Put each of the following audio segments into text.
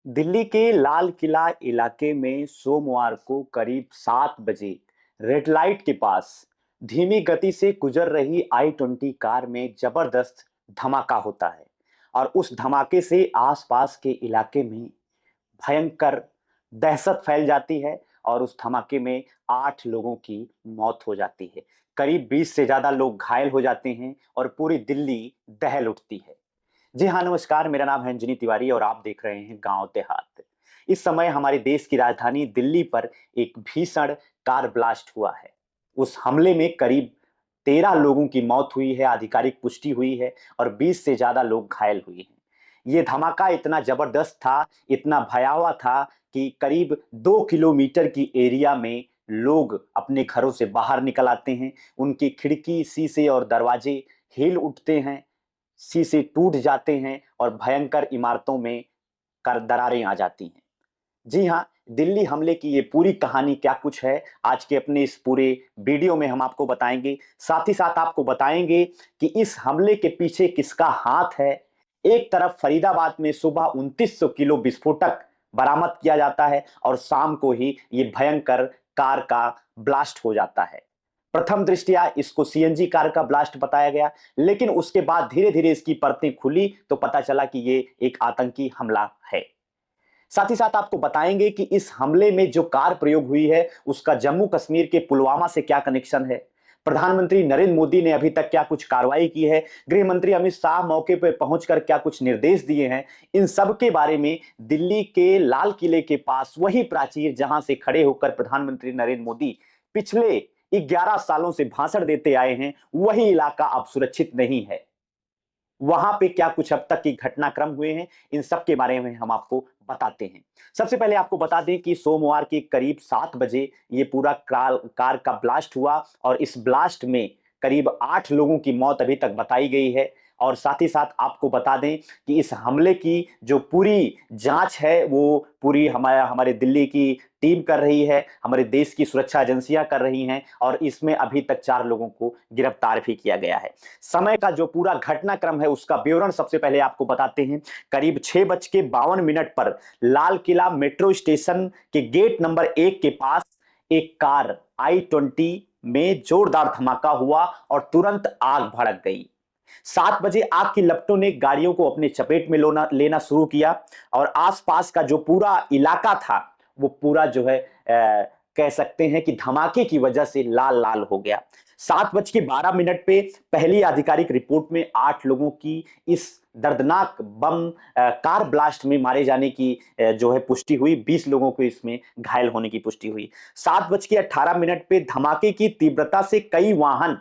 दिल्ली के लाल किला इलाके में सोमवार को करीब 7 बजे रेड लाइट के पास धीमी गति से गुजर रही I-20 कार में जबरदस्त धमाका होता है और उस धमाके से आसपास के इलाके में भयंकर दहशत फैल जाती है और उस धमाके में 8 लोगों की मौत हो जाती है। करीब 20 से ज्यादा लोग घायल हो जाते हैं और पूरी दिल्ली दहल उठती है। जी हाँ, नमस्कार। मेरा नाम है अंजनी तिवारी और आप देख रहे हैं गांव देहात। इस समय हमारे देश की राजधानी दिल्ली पर एक भीषण कार ब्लास्ट हुआ है। उस हमले में करीब 13 लोगों की मौत हुई है, आधिकारिक पुष्टि हुई है और 20 से ज्यादा लोग घायल हुए हैं। ये धमाका इतना जबरदस्त था, इतना भयावह था कि करीब 2 किलोमीटर की एरिया में लोग अपने घरों से बाहर निकल आते हैं। उनकी खिड़की, शीशे और दरवाजे हिल उठते हैं, शीशे टूट जाते हैं और भयंकर इमारतों में कर दरारें आ जाती हैं। जी हाँ, दिल्ली हमले की ये पूरी कहानी क्या कुछ है, आज के अपने इस पूरे वीडियो में हम आपको बताएंगे। साथ ही साथ आपको बताएंगे कि इस हमले के पीछे किसका हाथ है। एक तरफ फरीदाबाद में सुबह 2900 किलो विस्फोटक बरामद किया जाता है और शाम को ही ये भयंकर कार का ब्लास्ट हो जाता है। प्रथम दृष्टया इसको सीएनजी कार का ब्लास्ट बताया गया, लेकिन उसके बाद धीरे धीरे इसकी परतें खुली तो पता चला कि ये एक आतंकी हमला है। साथ ही साथ आपको बताएंगे कि इस हमले में जो कार प्रयोग हुई है उसका जम्मू कश्मीर के पुलवामा से क्या कनेक्शन है। प्रधानमंत्री नरेंद्र मोदी ने अभी तक क्या कुछ कार्रवाई की है, गृह मंत्री अमित शाह मौके पर पहुंचकर क्या कुछ निर्देश दिए हैं। इन सब के बारे में दिल्ली के लाल किले के पास वही प्राचीर जहां से खड़े होकर प्रधानमंत्री नरेंद्र मोदी पिछले 11 सालों से भाषण देते आए हैं, वही इलाका अब सुरक्षित नहीं है। वहां पे क्या कुछ अब तक के घटनाक्रम हुए हैं, इन सब के बारे में हम आपको बताते हैं। सबसे पहले आपको बता दें कि सोमवार के करीब 7 बजे ये पूरा कार का ब्लास्ट हुआ और इस ब्लास्ट में करीब 8 लोगों की मौत अभी तक बताई गई है। और साथ ही साथ आपको बता दें कि इस हमले की जो पूरी जांच है वो पूरी हमारे दिल्ली की टीम कर रही है, हमारे देश की सुरक्षा एजेंसियां कर रही हैं और इसमें अभी तक 4 लोगों को गिरफ्तार भी किया गया है। समय का जो पूरा घटनाक्रम है उसका विवरण सबसे पहले आपको बताते हैं। करीब 6:52 पर लाल किला मेट्रो स्टेशन के गेट नंबर 1 के पास एक कार I-20 में जोरदार धमाका हुआ और तुरंत आग भड़क गई। 7 बजे आग की लपटों ने गाड़ियों को अपने चपेट में लेना शुरू किया और आसपास का जो पूरा इलाका था वो पूरा जो है कह सकते हैं कि धमाके की वजह से लाल लाल हो गया। 7:12 पे पहली आधिकारिक रिपोर्ट में 8 लोगों की इस दर्दनाक बम कार ब्लास्ट में मारे जाने की जो है पुष्टि हुई। 20 लोगों को इसमें घायल होने की पुष्टि हुई। 7:18 पे धमाके की तीव्रता से कई वाहन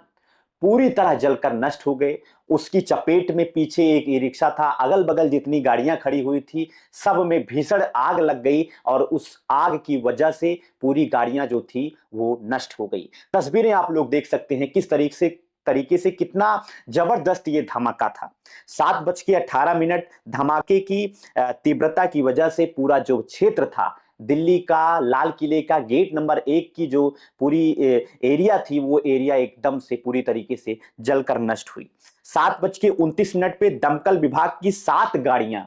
पूरी तरह जलकर नष्ट हो गए। उसकी चपेट में पीछे एक ई रिक्शा था, अगल बगल जितनी गाड़ियां खड़ी हुई थी सब में भीषण आग लग गई और उस आग की वजह से पूरी गाड़ियां जो थी वो नष्ट हो गई। तस्वीरें आप लोग देख सकते हैं किस तरीके से कितना जबरदस्त ये धमाका था। 7:18 धमाके की तीव्रता की वजह से पूरा जो क्षेत्र था दिल्ली का, लाल किले का गेट नंबर 1 की जो पूरी एरिया थी वो एरिया एकदम से पूरी तरीके से जलकर नष्ट हुई। 7:29 पे दमकल विभाग की 7 गाड़ियां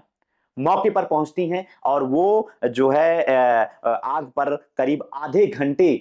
मौके पर पहुंचती हैं और वो जो है आग पर करीब आधे घंटे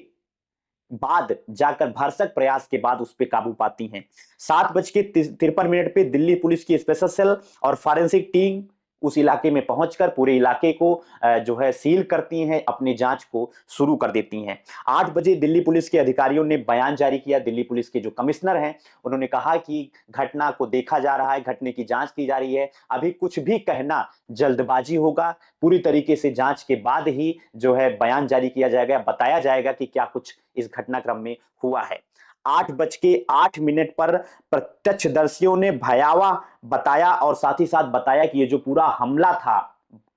बाद जाकर भरसक प्रयास के बाद उस पर काबू पाती हैं। 7:53 पे दिल्ली पुलिस की स्पेशल सेल और फॉरेंसिक टीम उस इलाके में पहुंचकर पूरे इलाके को जो है सील करती हैं, अपनी जांच को शुरू कर देती हैं। 8 बजे दिल्ली पुलिस के अधिकारियों ने बयान जारी किया। दिल्ली पुलिस के जो कमिश्नर हैं उन्होंने कहा कि घटना को देखा जा रहा है, घटने की जांच की जा रही है, अभी कुछ भी कहना जल्दबाजी होगा। पूरी तरीके से जांच के बाद ही जो है बयान जारी किया जाएगा, बताया जाएगा कि क्या कुछ इस घटनाक्रम में हुआ है। 8:08 पर प्रत्यक्षदर्शियों ने भयावह बताया और साथ ही साथ बताया कि ये जो पूरा हमला था,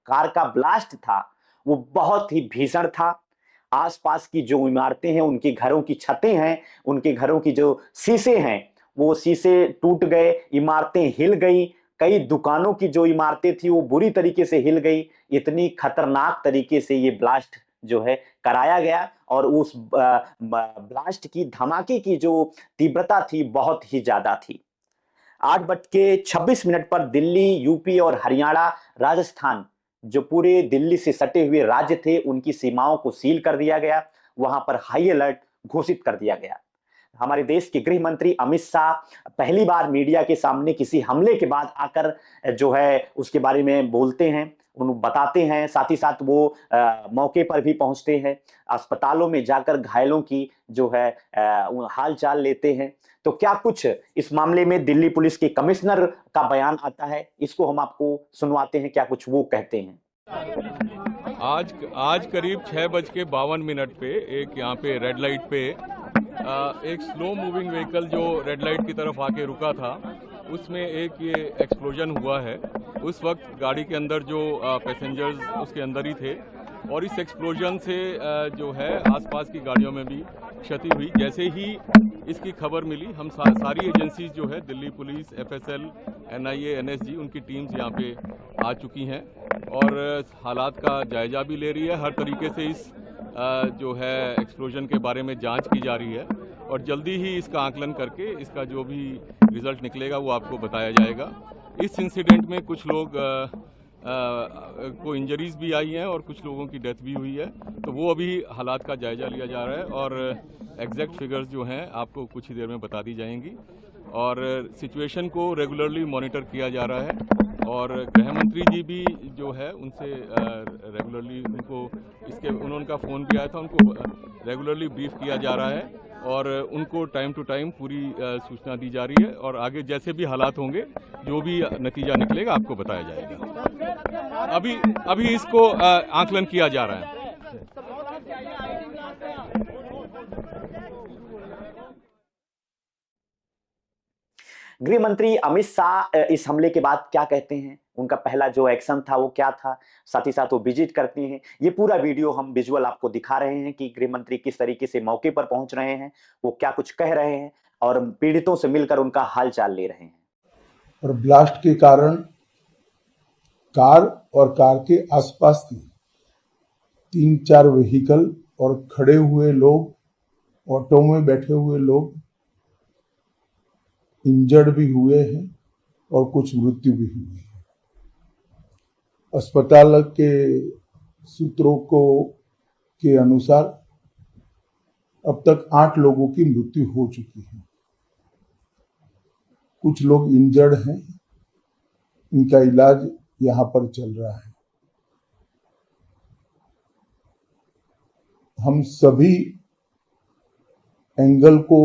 कार का ब्लास्ट था, वो बहुत ही भीषण था। आसपास की जो इमारतें हैं, उनके घरों की छतें हैं, उनके घरों की जो शीशे हैं, वो शीशे टूट गए, इमारतें हिल गई। कई दुकानों की जो इमारतें थी वो बुरी तरीके से हिल गई। इतनी खतरनाक तरीके से ये ब्लास्ट जो है कराया गया और उस ब्लास्ट की, धमाके की जो तीव्रता थी बहुत ही ज्यादा थी। 8:26 पर दिल्ली, यूपी और हरियाणा, राजस्थान जो पूरे दिल्ली से सटे हुए राज्य थे उनकी सीमाओं को सील कर दिया गया, वहां पर हाई अलर्ट घोषित कर दिया गया। हमारे देश के गृह मंत्री अमित शाह पहली बार मीडिया के सामने किसी हमले के बाद आकर जो है उसके बारे में बोलते हैं, उन्हें बताते हैं, साथ ही साथ वो मौके पर भी पहुंचते हैं, अस्पतालों में जाकर घायलों की जो है हाल चाल लेते हैं। तो क्या कुछ इस मामले में दिल्ली पुलिस के कमिश्नर का बयान आता है, इसको हम आपको सुनवाते हैं, क्या कुछ वो कहते हैं। आज करीब 6:52 पे एक यहाँ पे रेड लाइट पे एक स्लो मूविंग व्हीकल जो रेड लाइट की तरफ आके रुका था, उसमें एक ये एक्सप्लोजन हुआ है। उस वक्त गाड़ी के अंदर जो पैसेंजर्स उसके अंदर ही थे और इस एक्सप्लोजन से जो है आसपास की गाड़ियों में भी क्षति हुई। जैसे ही इसकी खबर मिली, हम सारी एजेंसीज जो है Delhi police, FSL, NIA, NSG, उनकी टीम्स यहाँ पे आ चुकी हैं और हालात का जायजा भी ले रही है। हर तरीके से इस जो है एक्सप्लोजन के बारे में जांच की जा रही है और जल्दी ही इसका आकलन करके इसका जो भी रिजल्ट निकलेगा वो आपको बताया जाएगा। इस इंसिडेंट में कुछ लोग को इंजरीज भी आई हैं और कुछ लोगों की डेथ भी हुई है, तो वो अभी हालात का जायजा लिया जा रहा है और एग्जैक्ट फिगर्स जो हैं आपको कुछ ही देर में बता दी जाएंगी और सिचुएशन को रेगुलरली मॉनिटर किया जा रहा है और गृह मंत्री जी भी जो है उनसे रेगुलरली उनका फ़ोन भी आया था, उनको रेगुलरली ब्रीफ किया जा रहा है और उनको टाइम टू टाइम पूरी सूचना दी जा रही है और आगे जैसे भी हालात होंगे, जो भी नतीजा निकलेगा आपको बताया जाएगा। अभी इसको आकलन किया जा रहा है। गृह मंत्री अमित शाह इस हमले के बाद क्या कहते हैं, उनका पहला जो एक्शन था वो क्या था, साथ ही साथ वो विजिट करते हैं। ये पूरा वीडियो हम विजुअल आपको दिखा रहे हैं कि गृह मंत्री किस तरीके से मौके पर पहुंच रहे हैं, वो क्या कुछ कह रहे हैं और पीड़ितों से मिलकर उनका हालचाल ले रहे हैं। और ब्लास्ट के कारण कार और कार के आसपास की 3-4 व्हीकल और खड़े हुए लोग, ऑटो में बैठे हुए लोग इंजर्ड भी हुए हैं और कुछ मृत्यु भी हुई है। अस्पताल के सूत्रों के अनुसार अब तक 8 लोगों की मृत्यु हो चुकी है, कुछ लोग इंजर्ड हैं, इनका इलाज यहां पर चल रहा है। हम सभी एंगल को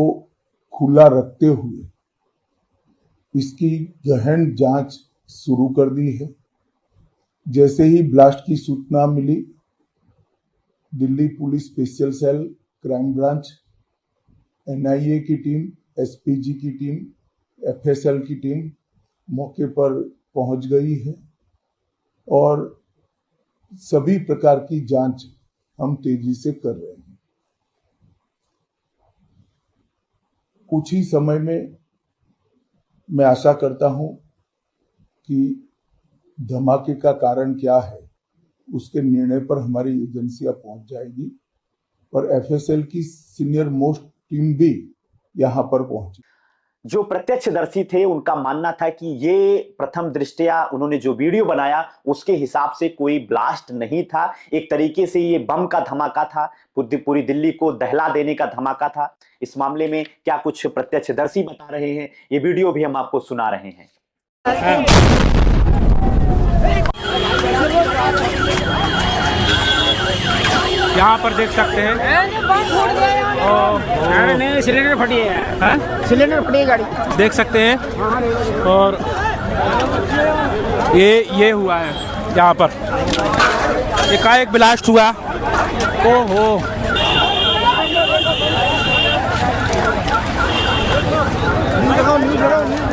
खुला रखते हुए इसकी गहन जांच शुरू कर दी है। जैसे ही ब्लास्ट की सूचना मिली, Delhi police special cell, crime branch, NIA की टीम, एसपीजी की टीम, एफएसएल की टीम मौके पर पहुंच गई है और सभी प्रकार की जांच हम तेजी से कर रहे हैं। कुछ ही समय में मैं आशा करता हूं कि धमाके का कारण क्या है उसके निर्णय पर हमारी एजेंसियां पहुंच जाएगी और एफएसएल की सीनियर मोस्ट टीम भी यहां पर पहुंची। जो प्रत्यक्षदर्शी थे उनका मानना था कि ये प्रथम दृष्टया उन्होंने जो वीडियो बनाया उसके हिसाब से कोई ब्लास्ट नहीं था, एक तरीके से ये बम का धमाका था, पूरी दिल्ली को दहला देने का धमाका था। इस मामले में क्या कुछ प्रत्यक्षदर्शी बता रहे हैं, ये वीडियो भी हम आपको सुना रहे हैं। यहाँ पर देख सकते हैं नहीं, सिलेंडर फटी है, सिलेंडर फटी है गाड़ी, देख सकते हैं। और ये हुआ है यहाँ पर, एकाएक ब्लास्ट हुआ। ओहो,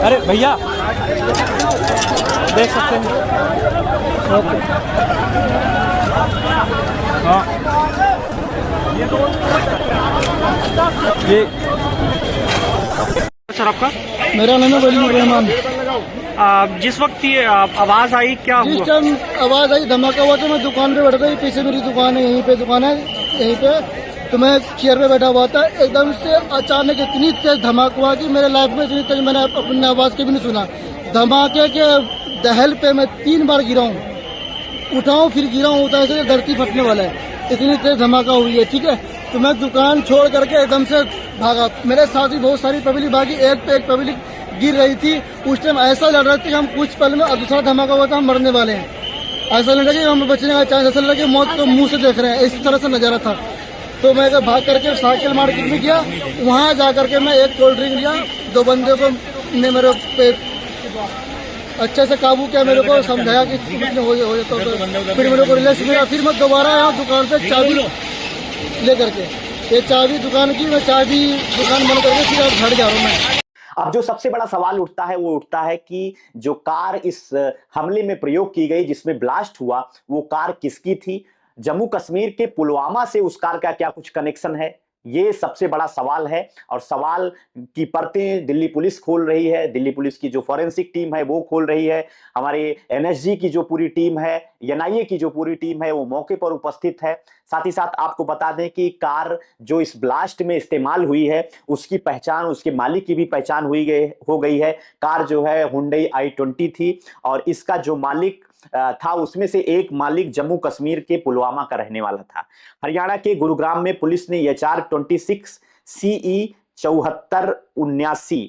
अरे भैया देख सकते हैं। हाँ, ये सर आपका? मेरा नाम है वलीउर रहमान। जिस वक्त ये आवाज आई, क्या जिस हुआ? टाइम आवाज आई, धमाका हुआ, तो मैं दुकान पे बैठ गई। पीछे मेरी दुकान है, यहीं पे दुकान है, यहीं पे तो मैं चेयर पे बैठा हुआ था। एकदम से अचानक इतनी तेज धमाका हुआ कि मेरे लाइफ में इतनी तेज मैंने अपनी आवाज के भी नहीं सुना। धमाके के दहल पे मैं 3 बार गिरा हूँ। उठाऊं फिर गिराऊं, होता है ऐसे धरती फटने वाला है, इतनी तेज धमाका हुई है। ठीक है, तो मैं दुकान छोड़ करके एकदम से भागा। मेरे साथ ही बहुत सारी पब्लिक भागी, एक पे एक पब्लिक गिर रही थी। उस टाइम ऐसा लग रहा था कि हम कुछ पल में, और दूसरा धमाका हुआ था, हम मरने वाले हैं। ऐसा लग रहा कि हम बचने का चांस, ऐसा लग रहा कि मौत को मुंह से देख रहे हैं, इस तरह से नजारा था। तो मैं भाग करके साइकिल मार्केट में गया, वहां जा करके मैं एक कोल्ड ड्रिंक लिया। 2 बंदे को ने मेरे पे अच्छे से काबू किया, मेरे को समझाया कि हो जाता तो फिर मेरे को रिलैक्स मिला। फिर मैं दोबारा आया दुकान पे चाबी लेकर के, ये चाबी दुकान की, मैं चाबी दुकान बंद करके फिर अब घर जा रहा हूँ मैं। अब जो सबसे बड़ा सवाल उठता है वो उठता है कि जो कार इस हमले में प्रयोग की गई, जिसमें ब्लास्ट हुआ, वो कार किसकी थी? जम्मू कश्मीर के पुलवामा से उस कार का क्या कुछ कनेक्शन है? ये सबसे बड़ा सवाल है, और सवाल की परतें दिल्ली पुलिस खोल रही है। दिल्ली पुलिस की जो फॉरेंसिक टीम है वो खोल रही है, हमारे एनएसजी की जो पूरी टीम है, एनआईए की जो पूरी टीम है वो मौके पर उपस्थित है। साथ ही साथ आपको बता दें कि कार जो इस ब्लास्ट में इस्तेमाल हुई है उसकी पहचान, उसके मालिक की भी पहचान हो गई है। कार जो है हुंडई i20 थी, और इसका जो मालिक था उसमें से एक मालिक जम्मू कश्मीर के पुलवामा का रहने वाला था। हरियाणा के गुरुग्राम में पुलिस ने HR26 CE 7479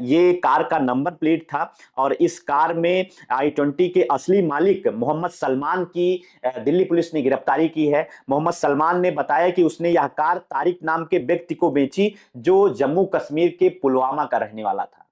ये कार का नंबर प्लेट था, और इस कार में i20 के असली मालिक मोहम्मद सलमान की दिल्ली पुलिस ने गिरफ्तारी की है। मोहम्मद सलमान ने बताया कि उसने यह कार तारिक नाम के व्यक्ति को बेची, जो जम्मू कश्मीर के पुलवामा का रहने वाला था।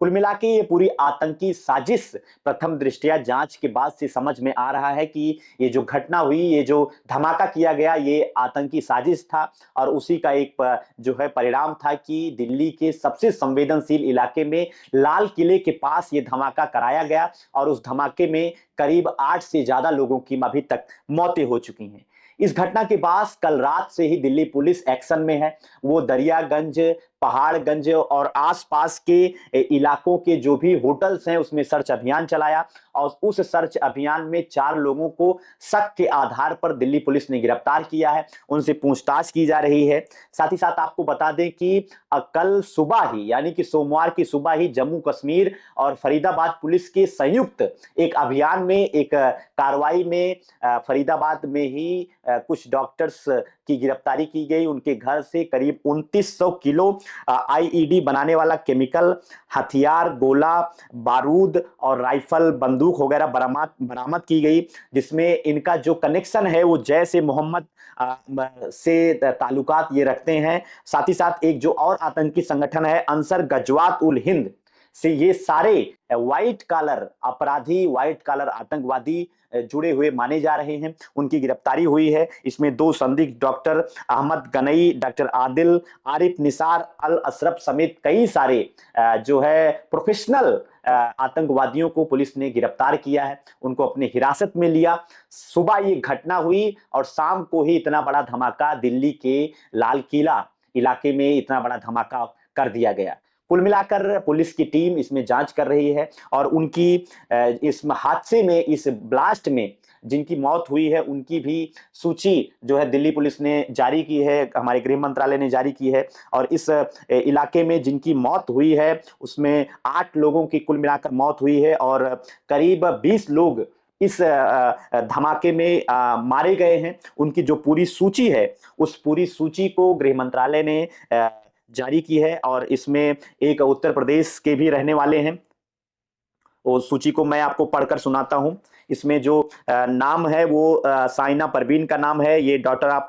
कुल मिला के ये पूरी आतंकी साजिश प्रथम दृष्टया जांच के बाद से समझ में आ रहा है कि ये जो घटना हुई, ये जो धमाका किया गया, ये आतंकी साजिश था, और उसी का एक जो है परिणाम था कि दिल्ली के सबसे संवेदनशील इलाके में लाल किले के पास ये धमाका कराया गया, और उस धमाके में करीब 8 से ज्यादा लोगों की अभी तक मौतें हो चुकी हैं। इस घटना के बाद कल रात से ही दिल्ली पुलिस एक्शन में है। वो दरियागंज, पहाड़गंज और आसपास के इलाकों के जो भी होटल्स हैं उसमें सर्च अभियान चलाया, और उस सर्च अभियान में 4 लोगों को शक के आधार पर दिल्ली पुलिस ने गिरफ्तार किया है, उनसे पूछताछ की जा रही है। साथ ही साथ आपको बता दें कि कल सुबह ही, यानी कि सोमवार की सुबह ही, जम्मू कश्मीर और फरीदाबाद पुलिस के संयुक्त एक अभियान में, एक कार्रवाई में फरीदाबाद में ही कुछ डॉक्टर्स की गिरफ्तारी की गई। उनके घर से करीब 2900 किलो IED बनाने वाला केमिकल, हथियार, गोला बारूद और राइफल, बंदूक वगैरह बरामद की गई, जिसमें इनका जो कनेक्शन है वो जैश ए मोहम्मद से ताल्लुकात ये रखते हैं। साथ ही साथ एक जो और आतंकी संगठन है अंसर गजवात उल हिंद से ये सारे व्हाइट कॉलर अपराधी, व्हाइट कॉलर आतंकवादी जुड़े हुए माने जा रहे हैं। उनकी गिरफ्तारी हुई है। इसमें 2 संदिग्ध डॉक्टर अहमद गनई, डॉक्टर आदिल, आरिफ निसार, अल अशरफ समेत कई सारे जो है प्रोफेशनल आतंकवादियों को पुलिस ने गिरफ्तार किया है, उनको अपने हिरासत में लिया। सुबह ये घटना हुई और शाम को ही इतना बड़ा धमाका दिल्ली के लाल किला इलाके में इतना बड़ा धमाका कर दिया गया। कुल मिलाकर पुलिस की टीम इसमें जांच कर रही है, और उनकी इस हादसे में, इस ब्लास्ट में जिनकी मौत हुई है उनकी भी सूची जो है दिल्ली पुलिस ने जारी की है, हमारे गृह मंत्रालय ने जारी की है। और इस इलाके में जिनकी मौत हुई है उसमें 8 लोगों की कुल मिलाकर मौत हुई है, और करीब 20 लोग इस धमाके में मारे गए हैं। उनकी जो पूरी सूची है उस पूरी सूची को गृह मंत्रालय ने जारी की है, और इसमें एक उत्तर प्रदेश के भी रहने वाले हैं। वो सूची को मैं आपको पढ़कर सुनाता हूं। इसमें जो नाम है वो साइना परवीन का नाम है, ये डॉटर ऑफ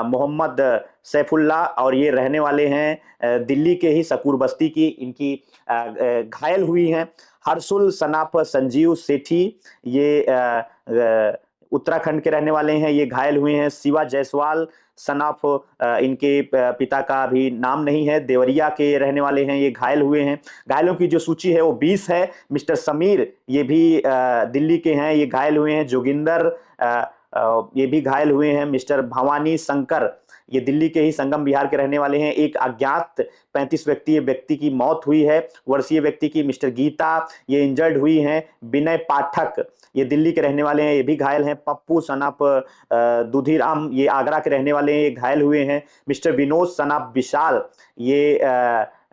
मोहम्मद सैफुल्लाह, और ये रहने वाले हैं दिल्ली के ही सकूर बस्ती की। इनकी घायल हुई हैं हर्षुल सनाफ संजीव सेठी, ये उत्तराखंड के रहने वाले हैं, ये घायल हुए हैं। शिवा जायसवाल सनाफ, इनके पिता का भी नाम नहीं है, देवरिया के रहने वाले हैं, ये घायल हुए हैं। घायलों की जो सूची है वो 20 है। मिस्टर समीर ये भी दिल्ली के हैं, ये घायल हुए हैं। जोगिंदर ये भी घायल हुए हैं। मिस्टर भवानी शंकर ये दिल्ली के ही संगम बिहार के रहने वाले हैं। एक अज्ञात 35 व्यक्ति की मौत हुई है, वर्षीय व्यक्ति की। मिस्टर गीता ये इंजर्ड हुई हैं। विनय पाठक ये दिल्ली के रहने वाले हैं, ये भी घायल हैं। पप्पू सनाप दुधीराम ये आगरा के रहने वाले हैं, ये घायल हुए हैं। मिस्टर विनोद सनाप विशाल ये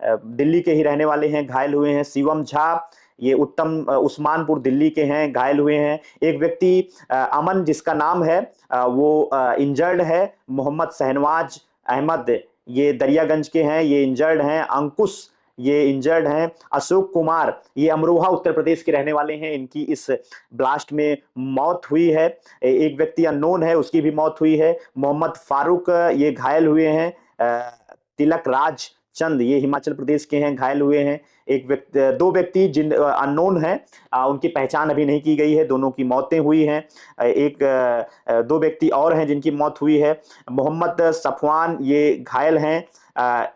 दिल्ली के ही रहने वाले हैं, घायल हुए हैं। शिवम झा ये उत्तम उस्मानपुर दिल्ली के हैं, घायल हुए हैं। एक व्यक्ति अमन जिसका नाम है वो इंजर्ड है। मोहम्मद शहनवाज अहमद ये दरियागंज के हैं, ये इंजर्ड हैं। अंकुश ये इंजर्ड हैं। अशोक कुमार ये अमरोहा उत्तर प्रदेश के रहने वाले हैं, इनकी इस ब्लास्ट में मौत हुई है। एक व्यक्ति अननोन है, उसकी भी मौत हुई है। मोहम्मद फारूक ये घायल हुए हैं। तिलक राज चंद ये हिमाचल प्रदेश के हैं, घायल हुए हैं। दो व्यक्ति जिन अननोन हैं, उनकी पहचान अभी नहीं की गई है, दोनों की मौतें हुई हैं। दो व्यक्ति और हैं जिनकी मौत हुई है। मोहम्मद सफवान ये घायल हैं।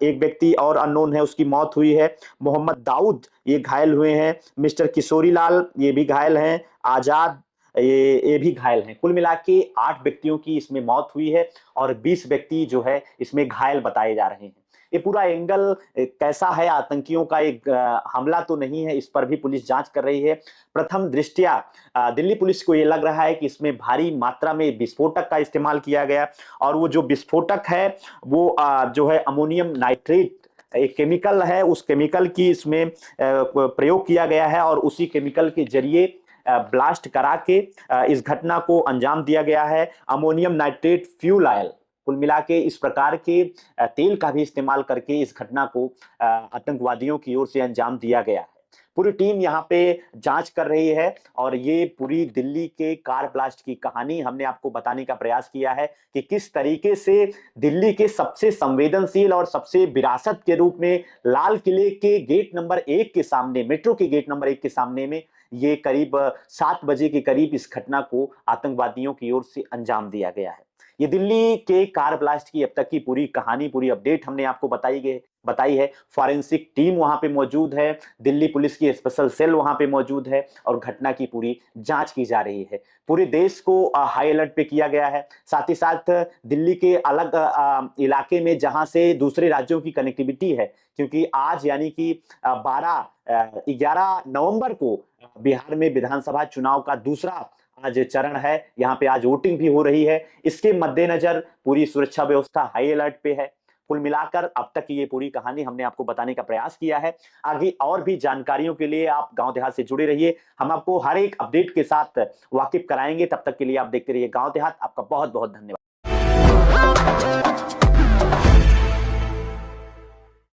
एक व्यक्ति और अननोन है, उसकी मौत हुई है। मोहम्मद दाऊद ये घायल हुए हैं। मिस्टर किशोरी लाल ये भी घायल हैं। आजाद ये भी घायल हैं। कुल मिला के 8 व्यक्तियों की इसमें मौत हुई है और 20 व्यक्ति जो है इसमें घायल बताए जा रहे हैं। ये पूरा एंगल कैसा है, आतंकियों का एक हमला तो नहीं है, इस पर भी पुलिस जांच कर रही है। प्रथम दृष्टया दिल्ली पुलिस को ये लग रहा है कि इसमें भारी मात्रा में विस्फोटक का इस्तेमाल किया गया और वो जो विस्फोटक है वो जो है अमोनियम नाइट्रेट एक केमिकल है, उस केमिकल की इसमें प्रयोग किया गया है और उसी केमिकल के जरिए ब्लास्ट करा के इस घटना को अंजाम दिया गया है। अमोनियम नाइट्रेट फ्यूल ऑयल कुल मिला के इस प्रकार के तेल का भी इस्तेमाल करके इस घटना को आतंकवादियों की ओर से अंजाम दिया गया है। पूरी टीम यहाँ पे जांच कर रही है और ये पूरी दिल्ली के कार ब्लास्ट की कहानी हमने आपको बताने का प्रयास किया है कि किस तरीके से दिल्ली के सबसे संवेदनशील और सबसे विरासत के रूप में लाल किले के गेट नंबर 1 के सामने, मेट्रो के गेट नंबर 1 के सामने में ये करीब 7 बजे के करीब इस घटना को आतंकवादियों की ओर से अंजाम दिया गया है। ये दिल्ली के कार ब्लास्ट की अब तक की पूरी कहानी, पूरी अपडेट हमने आपको बताई है। फॉरेंसिक टीम वहां पे मौजूद है, दिल्ली पुलिस की स्पेशल सेल वहां पे मौजूद है और घटना की पूरी जांच की जा रही है। पूरे देश को हाई अलर्ट पे किया गया है। साथ ही साथ दिल्ली के अलग इलाके में जहां से दूसरे राज्यों की कनेक्टिविटी है, क्योंकि आज यानी कि 11 नवंबर को बिहार में विधानसभा चुनाव का दूसरा आज चरण है। यहाँ पे आज वोटिंग भी हो रही है। इसके मद्देनजर पूरी सुरक्षा व्यवस्था हाई अलर्ट पे है। कुल मिलाकर अब तक की ये पूरी कहानी हमने आपको बताने का प्रयास किया है। आगे और भी जानकारियों के लिए आप गांव देहात से जुड़े रहिए, हम आपको हर एक अपडेट के साथ वाकिफ कराएंगे। तब तक के लिए आप देखते रहिए गांव देहात। आपका बहुत बहुत धन्यवाद।